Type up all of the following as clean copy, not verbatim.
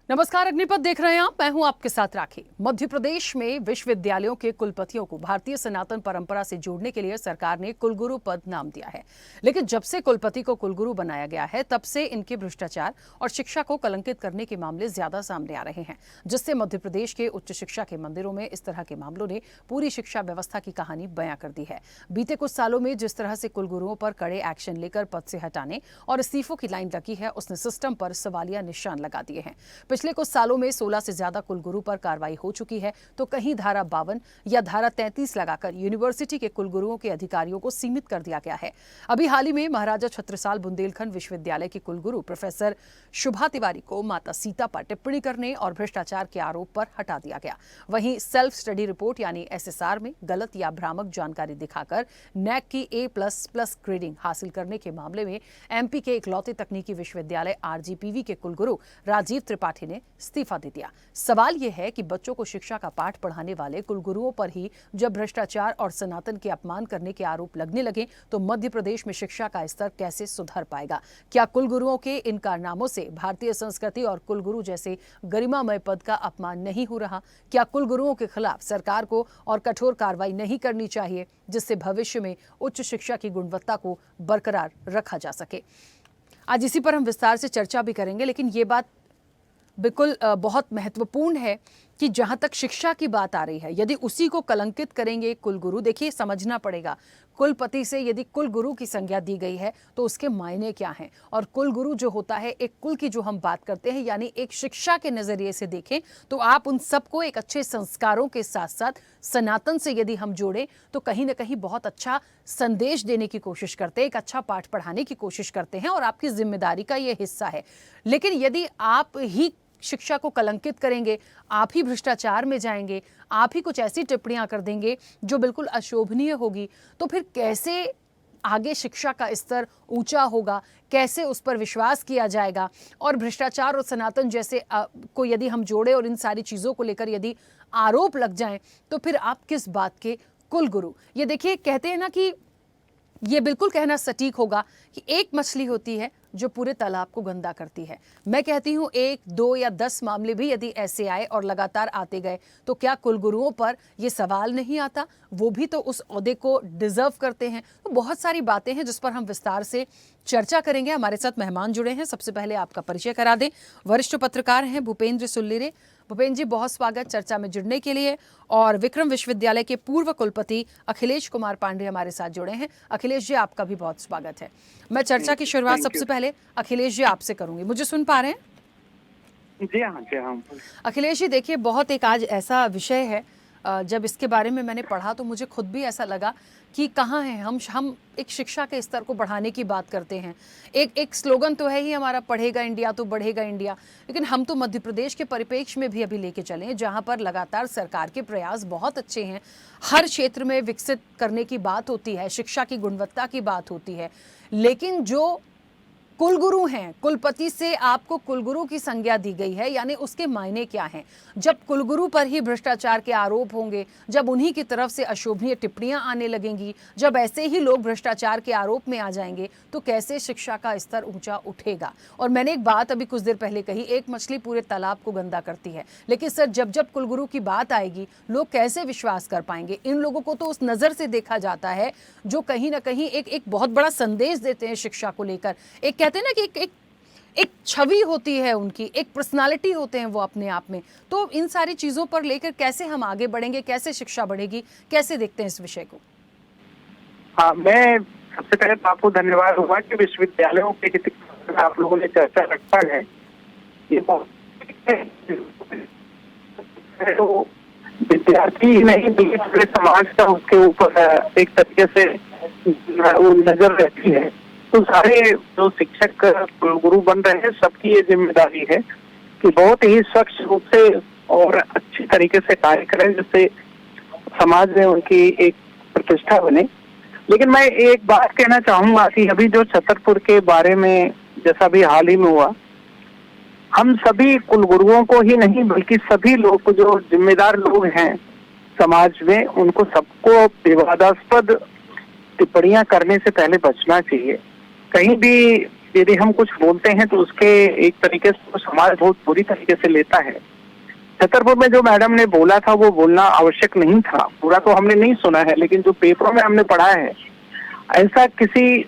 नमस्कार, अग्निपथ देख रहे हैं आप। मैं हूं आपके साथ राखी। मध्य प्रदेश में विश्वविद्यालयों के कुलपतियों को भारतीय सनातन परंपरा से जोड़ने के लिए सरकार ने कुलगुरु पद नाम दिया है। लेकिन जब से कुलपति को कुलगुरु बनाया गया है, तब से इनके भ्रष्टाचार और शिक्षा को कलंकित करने के मामले ज्यादा सामने आ रहे हैं, जिससे मध्य प्रदेश के उच्च शिक्षा के मंदिरों में इस तरह के मामलों ने पूरी शिक्षा व्यवस्था की कहानी बयां कर दी है। बीते कुछ सालों में जिस तरह से कुलगुरुओं पर कड़े एक्शन लेकर पद से हटाने और इस्तीफों की लाइन लगी है, उसने सिस्टम पर सवालिया निशान लगा दिए हैं। पिछले कुछ सालों में 16 से ज्यादा कुलगुरु पर कार्रवाई हो चुकी है, तो कहीं धारा 52 या धारा 33 लगाकर यूनिवर्सिटी के कुलगुरुओं के अधिकारियों को सीमित कर दिया गया है। अभी हाल ही में महाराजा छत्रसाल बुंदेलखंड विश्वविद्यालय के कुलगुरु प्रोफेसर शुभा तिवारी को माता सीता पर टिप्पणी करने और भ्रष्टाचार के आरोप पर हटा दिया गया। वहीं सेल्फ स्टडी रिपोर्ट यानी एसएसआर में गलत या भ्रामक जानकारी दिखाकर नैक की A++ ग्रेडिंग हासिल करने के मामले में एमपी के इकलौते तकनीकी विश्वविद्यालय आरजीपीवी के कुलगुरु राजीव त्रिपाठी ने इस्तीफा दे दिया। सवाल यह है कि बच्चों को शिक्षा का पाठ पढ़ाने वाले कुलगुरुओं पर ही जब भ्रष्टाचार और सनातन के अपमान करने के आरोप लगने लगे, तो मध्य प्रदेश में शिक्षा का स्तर कैसे सुधर पाएगा? क्या कुलगुरुओं के इन कारनामों से भारतीय संस्कृति और कुलगुरु जैसे गरिमामय पद का अपमान नहीं हो रहा? क्या कुलगुरुओं के खिलाफ सरकार को और कठोर कार्रवाई नहीं करनी चाहिए, जिससे भविष्य में उच्च शिक्षा की गुणवत्ता को बरकरार रखा जा सके? आज इसी पर हम विस्तार से चर्चा भी करेंगे, लेकिन ये बात बिल्कुल बहुत महत्वपूर्ण है कि जहां तक शिक्षा की बात आ रही है, यदि उसी को कलंकित करेंगे कुलगुरु, देखिए समझना पड़ेगा, कुलपति से यदि कुलगुरु की संज्ञा दी गई है तो उसके मायने क्या हैं। और कुलगुरु जो होता है, एक कुल की जो हम बात करते हैं, यानी एक शिक्षा के नजरिए से देखें तो आप उन सबको एक अच्छे संस्कारों के साथ साथ सनातन से यदि हम जोड़ें तो कहीं ना कहीं बहुत अच्छा संदेश देने की कोशिश करते हैं, एक अच्छा पाठ पढ़ाने की कोशिश करते हैं, और आपकी जिम्मेदारी का ये हिस्सा है। लेकिन यदि आप ही शिक्षा को कलंकित करेंगे, आप ही भ्रष्टाचार में जाएंगे, आप ही कुछ ऐसी टिप्पणियां कर देंगे जो बिल्कुल अशोभनीय होगी, तो फिर कैसे आगे शिक्षा का स्तर ऊंचा होगा, कैसे उस पर विश्वास किया जाएगा? और भ्रष्टाचार और सनातन जैसे को यदि हम जोड़े और इन सारी चीज़ों को लेकर यदि आरोप लग जाएं, तो फिर आप किस बात के कुलगुरु? ये देखिए, कहते हैं ना कि ये बिल्कुल कहना सटीक होगा कि एक मछली होती है जो पूरे तालाब को गंदा करती है। मैं कहती हूँ 1, 2 या 10 मामले भी यदि ऐसे आए और लगातार आते गए, तो क्या कुलगुरुओं पर ये सवाल नहीं आता? वो भी तो उस ओहदे को डिजर्व करते हैं। तो बहुत सारी बातें हैं जिस पर हम विस्तार से चर्चा करेंगे। हमारे साथ मेहमान जुड़े हैं। सबसे पहले आपका परिचय करा दें। वरिष्ठ पत्रकार हैं भूपेंद्र सुल्लिरे। भूपेंद्र जी, बहुत स्वागत चर्चा में जुड़ने के लिए। और विक्रम विश्वविद्यालय के पूर्व कुलपति अखिलेश कुमार पांडे हमारे साथ जुड़े हैं। अखिलेश जी, आपका भी बहुत स्वागत है। मैं चर्चा की शुरुआत सबसे पहले अखिलेश जी आपसे करूंगी। मुझे सुन पा रहे हैं? जी हाँ। अखिलेश जी, देखिए, बहुत एक आज ऐसा विषय है, जब इसके बारे में मैंने पढ़ा तो मुझे खुद भी ऐसा लगा कि कहाँ हैं हम एक शिक्षा के स्तर को बढ़ाने की बात करते हैं। एक स्लोगन तो है ही हमारा, पढ़ेगा इंडिया तो बढ़ेगा इंडिया, लेकिन हम तो मध्य प्रदेश के परिप्रेक्ष्य में भी अभी लेके चले हैं, जहाँ पर लगातार सरकार के प्रयास बहुत अच्छे हैं। हर क्षेत्र में विकसित करने की बात होती है, शिक्षा की गुणवत्ता की बात होती है, लेकिन जो कुलगुरु हैं, कुलपति से आपको कुलगुरु की संज्ञा दी गई है, यानी उसके मायने क्या हैं? जब कुलगुरु पर ही भ्रष्टाचार के आरोप होंगे, जब उन्हीं की तरफ से अशोभनीय टिप्पणियां आने लगेंगी, जब ऐसे ही लोग भ्रष्टाचार के आरोप में आ जाएंगे, तो कैसे शिक्षा का स्तर ऊंचा उठेगा? और मैंने एक बात अभी कुछ देर पहले कही, एक मछली पूरे तालाब को गंदा करती है। लेकिन सर, जब कुलगुरु की बात आएगी, लोग कैसे विश्वास कर पाएंगे? इन लोगों को तो उस नजर से देखा जाता है जो कहीं ना कहीं एक बहुत बड़ा संदेश देते हैं शिक्षा को लेकर। एक कहते हैं ना कि एक छवि होती है उनकी, एक पर्सनालिटी होते हैं वो अपने आप में। तो इन सारी चीजों पर लेकर कैसे हम आगे बढ़ेंगे, कैसे शिक्षा बढ़ेगी, कैसे देखते हैं इस विषय को? हाँ, मैं सबसे पहले तो आपको धन्यवाद होगा कि विश्वविद्यालयों के हित में आप लोगों ने चर्चा रखा है। ये तो विद्यार्थी नहीं बल्कि पूरे समाज का उसके ऊपर एक तरीके से वो नजर रहती है। तो सारे जो शिक्षक गुरु बन रहे हैं, सबकी ये जिम्मेदारी है कि बहुत ही स्वच्छ रूप से और अच्छी तरीके से कार्य करें, जिससे समाज में उनकी एक प्रतिष्ठा बने। लेकिन मैं एक बात कहना चाहूंगा कि अभी जो छतरपुर के बारे में जैसा भी हाल ही में हुआ, हम सभी कुलगुरुओं को ही नहीं बल्कि सभी लोग जो जिम्मेदार लोग हैं समाज में, उनको सबको विवादास्पद टिप्पणियां करने से पहले बचना चाहिए। कहीं भी यदि हम कुछ बोलते हैं तो उसके एक तरीके से तो समाज बहुत बुरी तरीके से लेता है। छतरपुर में जो मैडम ने बोला था वो बोलना आवश्यक नहीं था, पूरा तो हमने नहीं सुना है, लेकिन जो पेपरों में हमने पढ़ा है, ऐसा किसी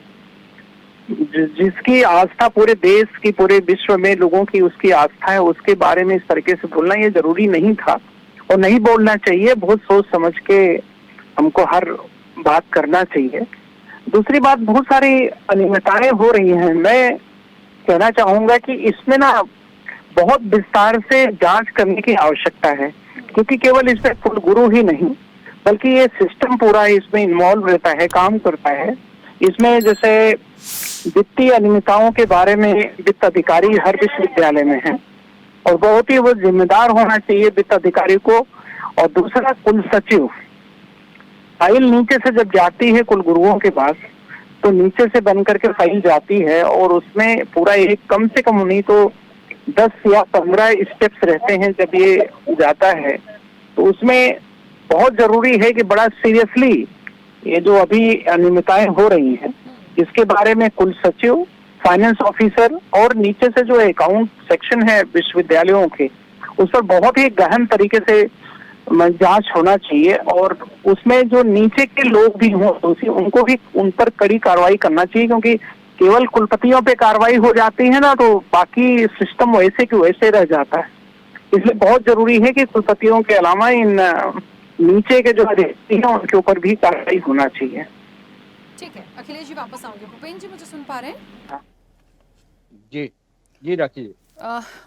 जिसकी आस्था पूरे देश की, पूरे विश्व में लोगों की उसकी आस्था है, उसके बारे में इस तरीके से बोलना ये जरूरी नहीं था और नहीं बोलना चाहिए। बहुत सोच समझ के हमको हर बात करना चाहिए। दूसरी बात, बहुत सारी अनियमितताएं हो रही हैं। मैं कहना चाहूंगा कि इसमें ना बहुत विस्तार से जांच करने की आवश्यकता है, क्योंकि केवल इसमें कुलगुरु ही नहीं बल्कि ये सिस्टम पूरा इसमें इन्वॉल्व रहता है, काम करता है। इसमें जैसे वित्तीय अनियमितताओं के बारे में वित्त अधिकारी हर विश्वविद्यालय में है और बहुत ही वो जिम्मेदार होना चाहिए वित्त अधिकारी को। और दूसरा, कुल सचिव, फाइल नीचे से जब जाती है कुलगुरुओं के पास तो नीचे से बन करके फाइल जाती है और उसमें पूरा एक कम से कम नहीं तो 10 या 15 स्टेप्स रहते हैं। जब ये जाता है तो उसमें बहुत जरूरी है कि बड़ा सीरियसली ये जो अभी अनियमितताएं हो रही हैं इसके बारे में कुल सचिव, फाइनेंस ऑफिसर और नीचे से जो अकाउंट सेक्शन है विश्वविद्यालयों के, उस पर बहुत ही गहन तरीके से जांच होना चाहिए और उसमें जो नीचे के लोग भी हों उनको भी उन पर कड़ी कार्रवाई करना चाहिए, क्योंकि केवल कुलपतियों पे कार्रवाई हो जाती है ना तो बाकी सिस्टम वैसे की वैसे रह जाता है। इसलिए बहुत जरूरी है कि कुलपतियों के अलावा इन नीचे के जो अधिकारी हैं उनके ऊपर भी कार्रवाई होना चाहिए। ठीक है, अखिलेश जी वापस आऊंगे। भूपेंद्र जी मुझे सुन पा रहे हैं? जी जी राखी जी।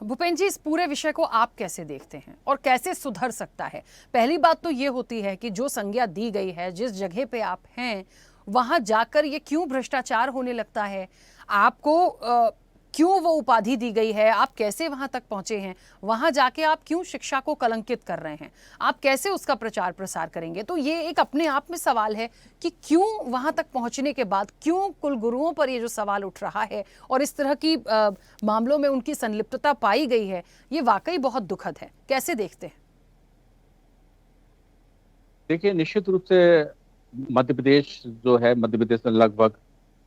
भूपेंद्र जी, इस पूरे विषय को आप कैसे देखते हैं और कैसे सुधर सकता है? पहली बात तो ये होती है कि जो संज्ञा दी गई है, जिस जगह पे आप हैं वहां जाकर ये क्यों भ्रष्टाचार होने लगता है? आपको क्यों वो उपाधि दी गई है? आप कैसे वहां तक पहुंचे हैं? वहां जाके आप क्यों शिक्षा को कलंकित कर रहे हैं? आप कैसे उसका प्रचार प्रसार करेंगे? तो ये एक अपने आप में सवाल है कि क्यों वहां तक पहुंचने के बाद क्यों कुलगुरुओं पर ये जो सवाल उठ रहा है और इस तरह की मामलों में उनकी संलिप्तता पाई गई है, ये वाकई बहुत दुखद है। कैसे देखते हैं? देखिए, निश्चित रूप से मध्य प्रदेश जो है, मध्य प्रदेश में लगभग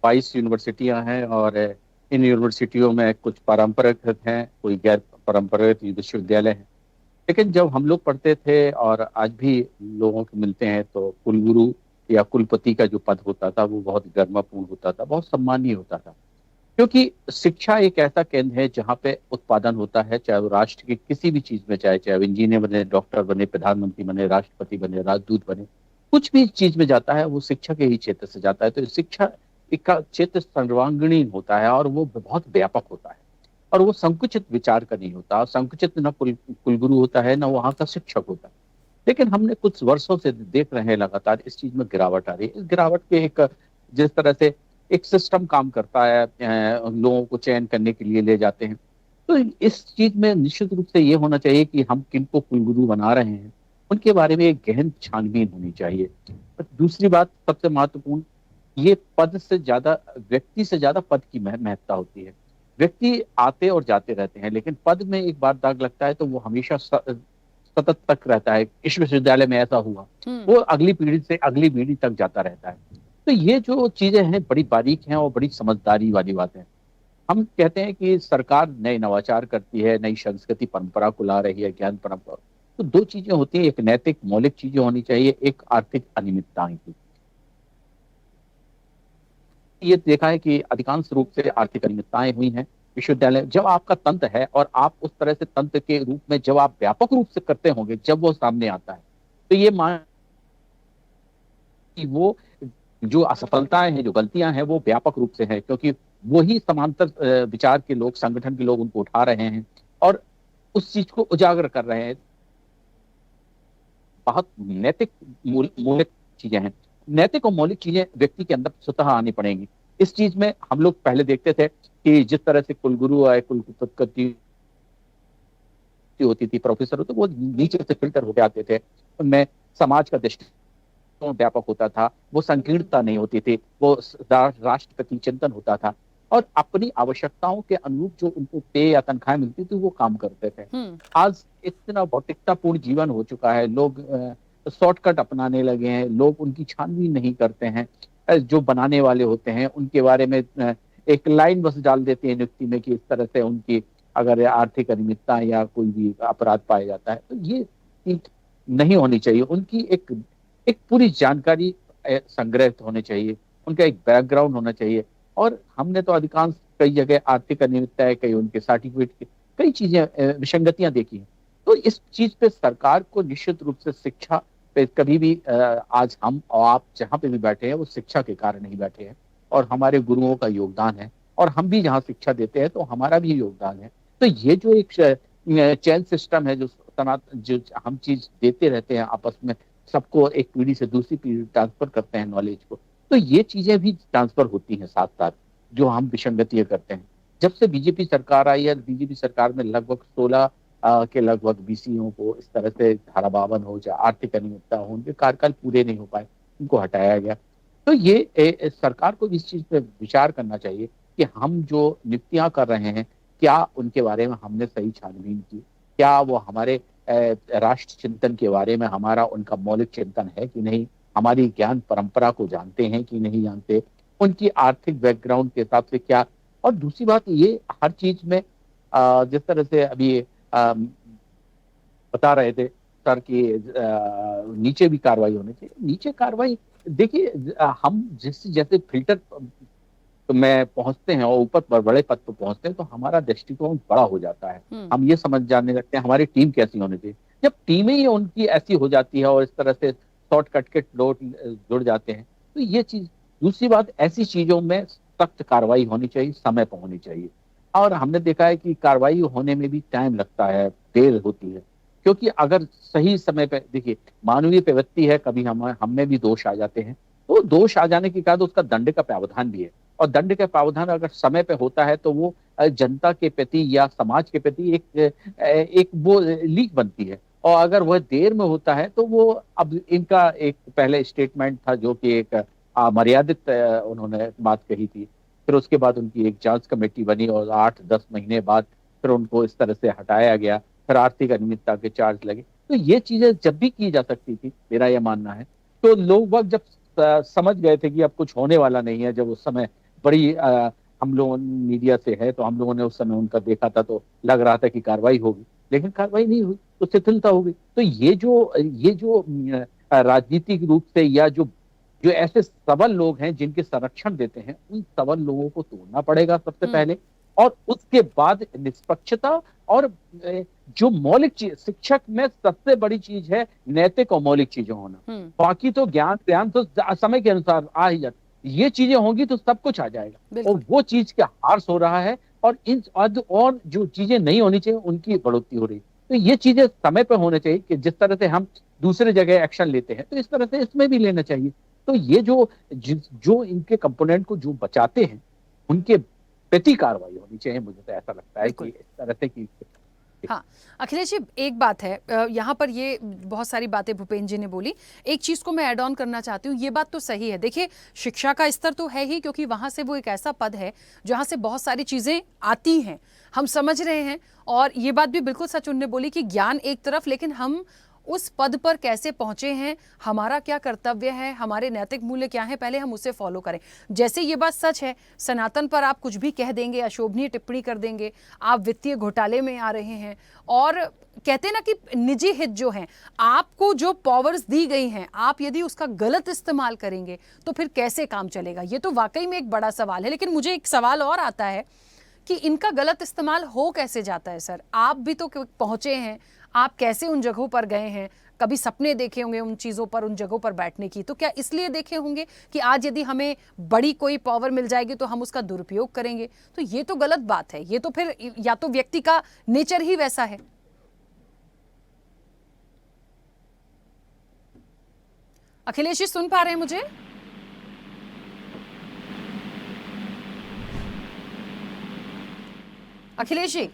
22 यूनिवर्सिटियां हैं और इन यूनिवर्सिटियों में कुछ पारंपरिक हैं, कोई गैर पारंपरिक विश्वविद्यालय हैं। लेकिन जब हम लोग पढ़ते थे और आज भी लोगों को मिलते हैं तो कुलगुरु या कुलपति का जो पद होता था वो बहुत गरिमापूर्ण होता था, बहुत सम्मानीय होता था, क्योंकि शिक्षा एक ऐसा केंद्र है जहाँ पे उत्पादन होता है, चाहे वो राष्ट्र की किसी भी चीज में, चाहे वो इंजीनियर बने, डॉक्टर बने, प्रधानमंत्री बने, राष्ट्रपति बने, राजदूत बने, कुछ भी चीज में जाता है वो शिक्षा के ही क्षेत्र से जाता है। तो शिक्षा का क्षेत्र सर्वांगीण होता है और वो बहुत व्यापक होता है और वो संकुचित विचार का नहीं होता। संकुचित न कुलगुरु होता है, न वहाँ का शिक्षक होता है। लेकिन हमने कुछ वर्षों से देख रहे हैं लगातार इस चीज में गिरावट आ रही है। इस गिरावट के एक, जिस तरह से एक सिस्टम काम करता है, लोगों को चयन करने के लिए ले जाते हैं, तो इस चीज में निश्चित रूप से ये होना चाहिए कि हम किनको कुलगुरु बना रहे हैं उनके बारे में एक गहन छानबीन होनी चाहिए। दूसरी बात, सबसे महत्वपूर्ण, ये पद से ज्यादा, व्यक्ति से ज्यादा पद की महत्ता होती है। व्यक्ति आते और जाते रहते हैं, लेकिन पद में एक बार दाग लगता है तो वो हमेशा सतत तक रहता है। इस विश्वविद्यालय में ऐसा हुआ, वो अगली पीढ़ी से अगली पीढ़ी तक जाता रहता है। तो ये जो चीजें हैं बड़ी बारीक हैं और बड़ी समझदारी वाली बात है। हम कहते हैं कि सरकार नए नवाचार करती है, नई संस्कृति परंपरा को ला रही है, ज्ञान परंपरा। तो दो चीजें होती हैं, एक नैतिक मौलिक चीजें होनी चाहिए, एक आर्थिक अनियमितताएं की। ये देखा है कि अधिकांश रूप से आर्थिक अनियमितताएं हुई हैं विश्वविद्यालय। जब आपका तंत्र है और आप उस तरह से तंत्र के रूप में जब आप व्यापक रूप से करते होंगे, जब वो सामने आता है तो ये मान कि वो जो असफलताएं हैं, जो गलतियां हैं, वो व्यापक रूप से हैं, क्योंकि वही समांतर विचार के लोग, संगठन के लोग उनको उठा रहे हैं और उस चीज को उजागर कर रहे हैं। बहुत नैतिक मौलिक चीजें हैं। नैतिक और मौलिक चीजें व्यक्ति के अंदर स्वतः आनी पड़ेंगी। इस चीज में हम लोग पहले देखते थे कि जिस तरह से कुलगुरु आए, कुलपति होती थी, प्रोफेसर होते, वो नीचे से फिल्टर होके आते थे। उनमें समाज का दृष्टिकोण व्यापक होता था, वो संकीर्णता नहीं होती थी, वो राष्ट्रपति चिंतन होता था और अपनी आवश्यकताओं के अनुरूप जो उनको पे या तनख्वाह मिलती थी वो काम करते थे। आज इतना भौतिकतापूर्ण जीवन हो चुका है, लोग शॉर्टकट अपनाने लगे हैं, लोग उनकी छानबीन नहीं करते हैं। जो बनाने वाले होते हैं उनके बारे में एक लाइन बस डाल देते हैं नियुक्ति में कि इस तरह से उनकी अगर आर्थिक अनियमितता या कोई भी अपराध पाया जाता है, तो ये चीज नहीं होनी चाहिए। उनकी एक एक पूरी जानकारी संग्रहित होनी चाहिए, उनका एक बैकग्राउंड होना चाहिए। और हमने तो अधिकांश कई जगह आर्थिक अनियमितता है, कई उनके सर्टिफिकेट की कई चीजें विसंगतियां देखी हैं। तो इस चीज पे सरकार को निश्चित रूप से शिक्षा पे कभी भी आज हम और आप जहाँ पे भी बैठे हैं वो शिक्षा के कारण नहीं बैठे हैं, और हमारे गुरुओं का योगदान है, और हम भी जहाँ शिक्षा देते हैं तो हमारा भी योगदान है। तो ये जो एक चैन सिस्टम है, जो जो हम चीज देते रहते हैं आपस में, सबको एक पीढ़ी से दूसरी पीढ़ी ट्रांसफर करते हैं नॉलेज को, तो ये चीजें भी ट्रांसफर होती हैं साथ साथ, जो हम विसंगतियां करते हैं। जब से बीजेपी सरकार आई है, बीजेपी सरकार में लगभग 16 के लगभग बीसीओ को इस तरह से धारा 52 हो या आर्थिक अनियमितता हो, उनके कार्यकाल पूरे नहीं हो पाए, उनको हटाया गया। तो ये सरकार को इस चीज पे विचार करना चाहिए कि हम जो नियुक्तियां कर रहे हैं, क्या उनके बारे में हमने सही छानबीन की, क्या वो हमारे राष्ट्र चिंतन के बारे में हमारा उनका मौलिक चिंतन है कि नहीं, हमारी ज्ञान परंपरा को जानते हैं कि नहीं जानते, उनकी आर्थिक बैकग्राउंड के हिसाब से क्या। और दूसरी बात ये, हर चीज में जिस तरह से अभी बता रहे थे सर कि नीचे भी कार्रवाई होनी चाहिए। नीचे कार्रवाई देखिए, हम जैसे फिल्टर में पहुंचते हैं और ऊपर पर बड़े पद पर पहुंचते हैं तो हमारा दृष्टिकोण बड़ा हो जाता है। हम ये समझ जाने लगते हैं हमारी टीम कैसी होनी चाहिए। जब टीमें ही उनकी ऐसी हो जाती है और इस तरह से शॉर्टकट के लोट जुड़ जाते हैं, तो ये चीज। दूसरी बात, ऐसी चीजों में सख्त कार्रवाई होनी चाहिए, समय पर होनी चाहिए। और हमने देखा है कि कार्रवाई होने में भी टाइम लगता है, देर होती है, क्योंकि अगर सही समय पे, देखिए मानवीय प्रवृत्ति है, कभी हम में भी दोष आ जाते हैं, तो दोष आ जाने के बाद उसका दंड का प्रावधान भी है, और दंड का प्रावधान अगर समय पे होता है तो वो जनता के प्रति या समाज के प्रति एक वो लीक बनती है। और अगर वह देर में होता है तो वो, अब इनका एक पहले स्टेटमेंट था जो कि एक मर्यादित उन्होंने बात कही थी, फिर उसके बाद उनकी एक जांच कमेटी बनी और 8-10 महीने बाद फिर उनको इस तरह से हटाया गया, फिर आर्थिक अनियमितता के चार्ज लगे। तो ये चीजें जब भी की जा सकती थी, मेरा यह मानना है, तो लोग जब समझ गए थे कि अब कुछ होने वाला नहीं है, जब उस समय बड़ी हम लोगों मीडिया से है तो हम लोगों ने उस समय उनका देखा था, तो लग रहा था कि कार्रवाई होगी, लेकिन कार्रवाई नहीं हुई, तो शिथिलता हो गई। तो ये जो राजनीतिक रूप से या जो ऐसे सबल लोग हैं जिनके संरक्षण देते हैं, उन सबल लोगों को तोड़ना पड़ेगा सबसे पहले, और उसके बाद निष्पक्षता। और जो मौलिक चीज, शिक्षक में सबसे बड़ी चीज है नैतिक और मौलिक चीजें होना। बाकी तो ज्ञान तो समय के अनुसार आ ही जाता, ये चीजें होंगी तो सब कुछ आ जाएगा, और वो चीज का हार्स हो रहा है, और और जो चीजें नहीं होनी चाहिए उनकी बढ़ोतरी हो रही है। तो ये चीजें समय पर होने चाहिए कि जिस तरह से हम दूसरे जगह एक्शन लेते हैं तो इस तरह से इसमें भी लेना चाहिए। तो ये जो इनके कंपोनेंट को जो बचाते हैं उनके प्रति कार्रवाई होनी चाहिए। मुझे तो ऐसा लगता है कि इस तरह से कि हाँ अखिलेश जी, एक बात है, यहाँ पर ये बहुत सारी बातें भूपेंद्र जी ने बोली, एक चीज़ को मैं ऐड ऑन करना चाहती हूँ। ये बात तो सही है, देखिए शिक्षा का स्तर तो है ही, क्योंकि वहाँ से वो एक ऐसा पद है जहाँ से बहुत सारी चीज़ें आती हैं, हम समझ रहे हैं। और ये बात भी बिल्कुल सच उन्होंने बोली कि ज्ञान एक तरफ, लेकिन हम उस पद पर कैसे पहुंचे हैं, हमारा क्या कर्तव्य है, हमारे नैतिक मूल्य क्या हैं, पहले हम उसे फॉलो करें। जैसे ये बात सच है, सनातन पर आप कुछ भी कह देंगे, अशोभनीय टिप्पणी कर देंगे, आप वित्तीय घोटाले में आ रहे हैं, और कहते हैं ना कि निजी हित जो हैं, आपको जो पावर्स दी गई हैं, आप यदि उसका गलत इस्तेमाल करेंगे तो फिर कैसे काम चलेगा। ये तो वाकई में एक बड़ा सवाल है। लेकिन मुझे एक सवाल और आता है कि इनका गलत इस्तेमाल हो कैसे जाता है। सर, आप भी तो पहुंचे हैं, आप कैसे उन जगहों पर गए हैं, कभी सपने देखे होंगे उन चीज़ों पर, उन जगहों पर बैठने की, तो क्या इसलिए देखे होंगे कि आज यदि हमें बड़ी कोई पावर मिल जाएगी तो हम उसका दुरुपयोग करेंगे। तो ये तो गलत बात है, ये तो फिर या तो व्यक्ति का नेचर ही वैसा है। अखिलेश जी, सुन पा रहे हैं मुझे? अखिलेश जी,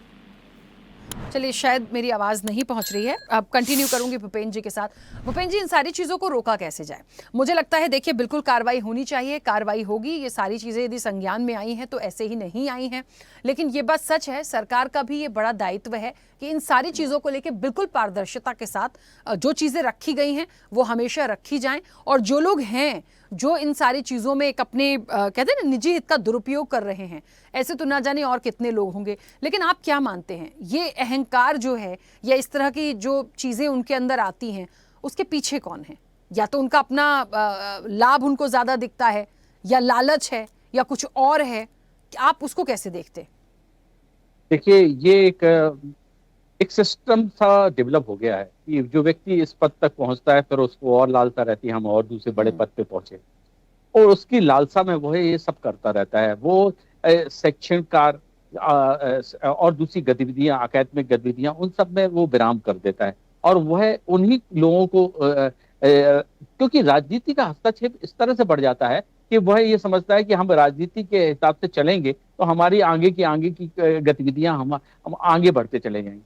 चलिए शायद मेरी आवाज़ नहीं पहुंच रही है, अब कंटिन्यू करूंगी भूपेंद्र जी के साथ। भूपेंद्र जी, इन सारी चीज़ों को रोका कैसे जाए? मुझे लगता है देखिए बिल्कुल कार्रवाई होनी चाहिए, कार्रवाई होगी। ये सारी चीज़ें यदि संज्ञान में आई हैं तो ऐसे ही नहीं आई हैं, लेकिन ये बात सच है, सरकार का भी ये बड़ा दायित्व है कि इन सारी चीज़ों को लेकर बिल्कुल पारदर्शिता के साथ जो चीज़ें रखी गई हैं वो हमेशा रखी जाएँ, और जो लोग हैं जो इन सारी चीज़ों में एक अपने कहते हैं ना निजी हित का दुरुपयोग कर रहे हैं। ऐसे तो ना जाने और कितने लोग होंगे। लेकिन आप क्या मानते हैं, ये अहंकार जो है या इस तरह की जो चीज़ें उनके अंदर आती हैं, उसके पीछे कौन है? या तो उनका अपना लाभ उनको ज़्यादा दिखता है, या लालच है, या कुछ और है? आप उसको कैसे देखते हैं? देखिए, ये एक सिस्टम सा डेवलप हो गया है कि जो व्यक्ति इस पद तक पहुंचता है, फिर उसको और लालसा रहती है हम और दूसरे बड़े पद पे पहुंचे, और उसकी लालसा में वो ये सब करता रहता है। वो शैक्षणिक कार्य और दूसरी गतिविधियां, अकादमिक गतिविधियां, उन सब में वो विराम कर देता है। और वह उन्हीं लोगों को क्योंकि राजनीति का हस्तक्षेप इस तरह से बढ़ जाता है कि वह ये समझता है कि हम राजनीति के हिसाब से चलेंगे तो हमारी आगे की गतिविधियां हम आगे बढ़ते चले जाएंगे।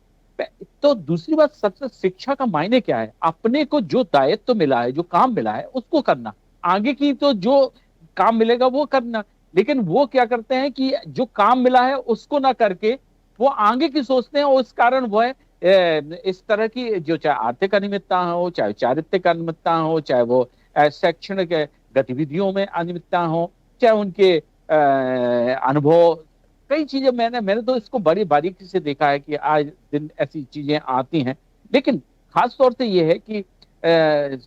तो दूसरी बात, सबसे शिक्षा का मायने क्या है? अपने को जो दायित्व तो मिला है, जो काम मिला है, उसको करना। आगे की तो जो काम मिलेगा वो करना। लेकिन वो क्या करते हैं कि जो काम मिला है उसको ना करके वो आगे की सोचते हैं, और उस कारण वह इस तरह की जो चाहे आर्थिक अनियमितता हो, चाहे चारित्रिक अनियमितता हो, चाहे वो शैक्षणिक गतिविधियों में अनियमितता हो, चाहे उनके अनुभव, कई चीजें मैंने तो इसको बड़ी बारीकी से देखा है कि आज दिन ऐसी चीजें आती हैं। लेकिन खास तौर से ये है कि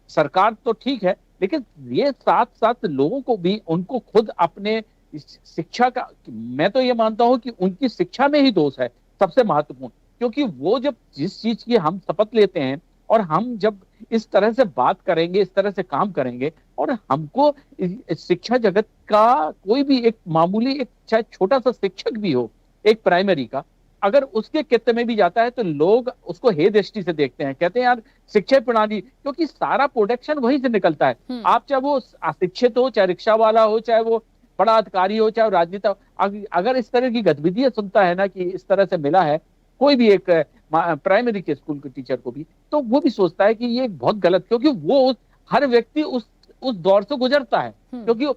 सरकार तो ठीक है, लेकिन ये साथ साथ लोगों को भी, उनको खुद अपने शिक्षा का, मैं तो ये मानता हूं कि उनकी शिक्षा में ही दोष है सबसे महत्वपूर्ण। क्योंकि वो जब जिस चीज की हम शपथ लेते हैं, और हम जब इस तरह से बात करेंगे, इस तरह से काम करेंगे, और हमको शिक्षा जगत का कोई भी एक मामूली, एक चाहे छोटा सा शिक्षक भी हो, एक प्राइमरी का, अगर उसके कित्ते में भी जाता है तो लोग उसको हे दृष्टि से देखते हैं, कहते हैं यार शिक्षा प्रणाली, क्योंकि सारा प्रोडक्शन वहीं से निकलता है। आप चाहे वो अशिक्षित हो, चाहे रिक्शा वाला हो, चाहे वो बड़ा अधिकारी हो, चाहे राजनीति हो, अगर इस तरह की गतिविधियां सुनता है ना कि इस तरह से मिला है कोई भी एक प्राइमरी के स्कूल के टीचर को भी, तो वो भी सोचता है कि ये बहुत गलत, क्योंकि वो हर व्यक्ति उस दौर से गुजरता है। क्योंकि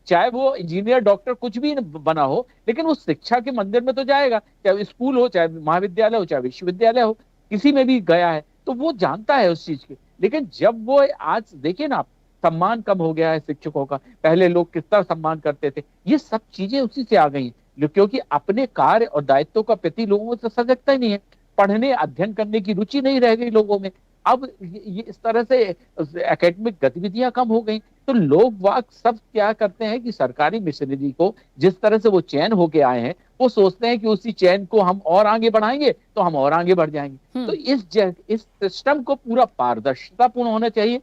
चाहे वो इंजीनियर, डॉक्टर कुछ भी बना हो, लेकिन उस शिक्षा के मंदिर में तो जाएगा, चाहे स्कूल हो, चाहे महाविद्यालय हो, चाहे विश्वविद्यालय हो, किसी में भी गया है तो वो जानता है उस चीज के। लेकिन जब वो आज देखिए ना, सम्मान कम हो गया है शिक्षकों का, पहले लोग कितना सम्मान करते थे, ये सब चीजें उसी से आ गई हैं। क्योंकि अपने कार्य और दायित्व का प्रति लोगों से सजगता ही नहीं है, पढ़ने अध्ययन करने की रुचि नहीं रह गई लोगों में। अब ये इस तरह से एकेडमिक गतिविधियां कम हो गई, तो लोग वाग सब क्या करते हैं कि सरकारी मिशनरी को जिस तरह से वो चयन होके आए हैं, वो सोचते हैं कि उसी चयन को हम और आगे बढ़ाएंगे तो हम और आगे बढ़ जाएंगे। तो इस सिस्टम को पूरा पारदर्शितापूर्ण होना चाहिए।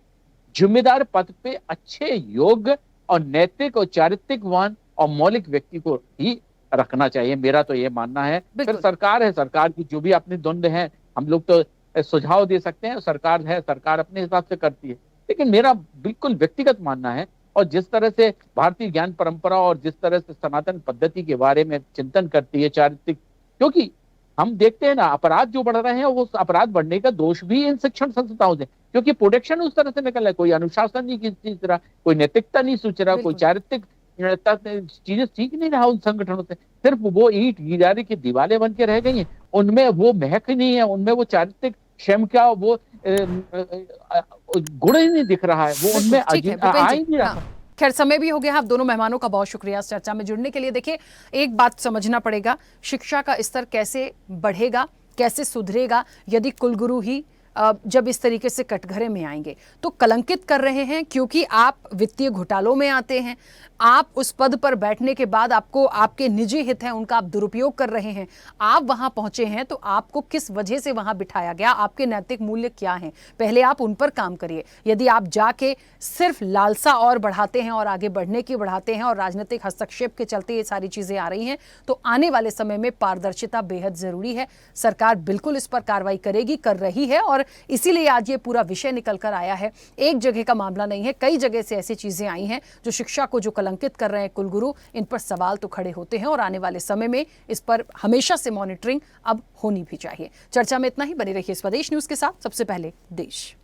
जिम्मेदार पद पे अच्छे, योग्य और नैतिक और चारित्रिकवान और मौलिक व्यक्ति को ही रखना चाहिए, मेरा तो ये मानना है। फिर सरकार है, सरकार की जो भी अपने द्वंद है, हम लोग तो सुझाव दे सकते हैं, सरकार है, सरकार अपने हिसाब से करती है। लेकिन मेरा बिल्कुल व्यक्तिगत मानना है, और जिस तरह से भारतीय ज्ञान परंपरा और जिस तरह से सनातन पद्धति के बारे में चिंतन करती है चारित्रिक, क्योंकि हम देखते हैं ना अपराध जो बढ़ रहे हैं, वो अपराध बढ़ने का दोष भी इन शिक्षण संस्थाओं से, क्योंकि प्रोडक्शन उस तरह से निकल रहा है, कोई अनुशासन नहीं किसी तरह, कोई नैतिकता नहीं सोच रहा, कोई चारित्रिक चीजें सीख नहीं रहा उन संगठनों से। सिर्फ वो ईंट गिरारी की दीवारें बन के रह गई हैं, उनमें वो महक नहीं है, उनमें वो चारित्रिक क्षम का वो गुण ही नहीं दिख रहा है, वो उनमें आ ही नहीं रहा। खैर, समय भी हो गया। आप दोनों मेहमानों का बहुत शुक्रिया इस चर्चा में जुड़ने के लिए। देखिए, एक बात समझना पड़ेगा, शिक्षा का स्तर कैसे बढ़ेगा, कैसे सुधरेगा यदि कुलगुरु ही जब इस तरीके से कटघरे में आएंगे। तो कलंकित कर रहे हैं क्योंकि आप वित्तीय घोटालों में आते हैं, आप उस पद पर बैठने के बाद आपको आपके निजी हित हैं उनका आप दुरुपयोग कर रहे हैं। आप वहां पहुंचे हैं तो आपको किस वजह से वहां बिठाया गया, आपके नैतिक मूल्य क्या हैं, पहले आप उन पर काम करिए। यदि आप जाके सिर्फ लालसा और बढ़ाते हैं और आगे बढ़ने की बढ़ाते हैं और राजनीतिक हस्तक्षेप के चलते ये सारी चीजें आ रही हैं, तो आने वाले समय में पारदर्शिता बेहद जरूरी है। सरकार बिल्कुल इस पर कार्रवाई करेगी, कर रही है, और इसीलिए आज ये पूरा विषय निकल कर आया है। एक जगह का मामला नहीं है, कई जगह से ऐसी चीजें आई हैं जो शिक्षा को जो कलंकित कर रहे हैं कुलगुरु, इन पर सवाल तो खड़े होते हैं, और आने वाले समय में इस पर हमेशा से मॉनिटरिंग अब होनी भी चाहिए। चर्चा में इतना ही। बने रहिए स्वदेश न्यूज के साथ। सबसे पहले देश।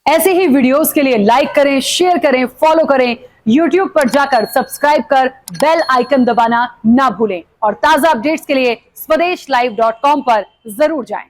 ऐसे ही वीडियोस के लिए लाइक करें, शेयर करें, फॉलो करें, YouTube पर जाकर सब्सक्राइब कर बेल आइकन दबाना ना भूलें, और ताजा अपडेट्स के लिए स्वदेशलाइव.com पर जरूर जाएं।